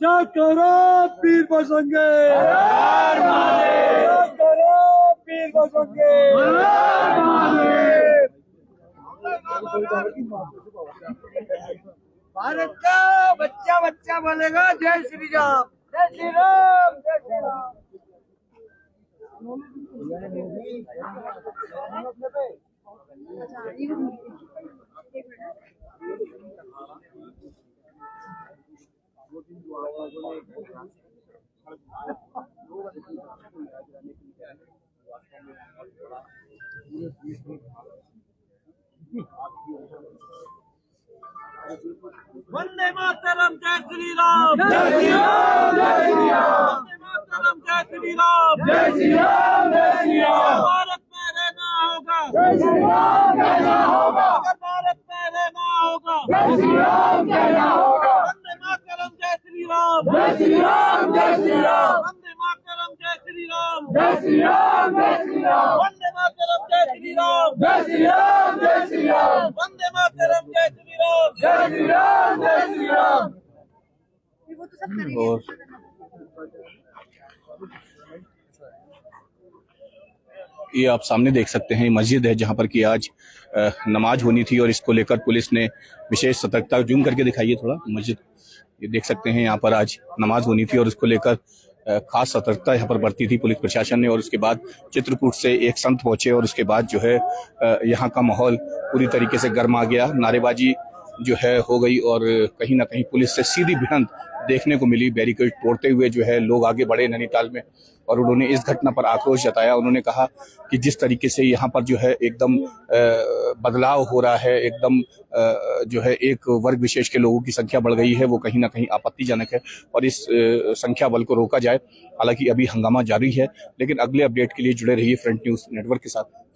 क्या करो पीर बजरंगे, क्या करो पीर बजरंगे। भारत का बच्चा बच्चा बोलेगा जय श्री राम, जय श्री राम, जय श्री राम। वंदे मातरम, जय श्री राम, जय श्री राम, जय श्री राम। वंदे मातरम, जय श्री राम, जय श्री राम, जय श्री राम। भारत में रहना होगा, जय श्री राम कहना होगा, भारत में रहना होगा, जय श्री राम कहना होगा। वंदे मातरम, जय श्री राम, जय श्री राम, जय श्री राम। वंदे मातरम, जय श्री राम, जय श्री राम, जय श्री राम। वंदे मातरम, जय श्री राम, जय श्री राम, जय श्री राम। वंदे मातरम, जय श्री राम, जय श्री राम, जय श्री राम। और ये आप सामने देख सकते हैं मस्जिद है जहां पर कि आज नमाज होनी थी और इसको लेकर पुलिस ने विशेष सतर्कता, जूम करके दिखाइए थोड़ा मस्जिद, ये देख सकते हैं यहाँ पर आज नमाज होनी थी और इसको लेकर खास सतर्कता यहाँ पर बरती थी पुलिस प्रशासन ने। और उसके बाद चित्रकूट से एक संत पहुंचे और उसके बाद जो है यहाँ का माहौल पूरी तरीके से गर्म आ गया, नारेबाजी जो है हो गई और कहीं ना कहीं पुलिस से सीधी भिड़ंत देखने को मिली। बैरिकेड तोड़ते हुए जो है लोग आगे बढ़े नैनीताल में और उन्होंने इस घटना पर आक्रोश जताया। उन्होंने कहा कि जिस तरीके से यहाँ पर जो है एकदम बदलाव हो रहा है, एकदम जो है एक वर्ग विशेष के लोगों की संख्या बढ़ गई है, वो कहीं ना कहीं आपत्तिजनक है और इस संख्या बल को रोका जाए। हालांकि अभी हंगामा जारी है, लेकिन अगले अपडेट के लिए जुड़े रहिए फ्रंट न्यूज नेटवर्क के साथ।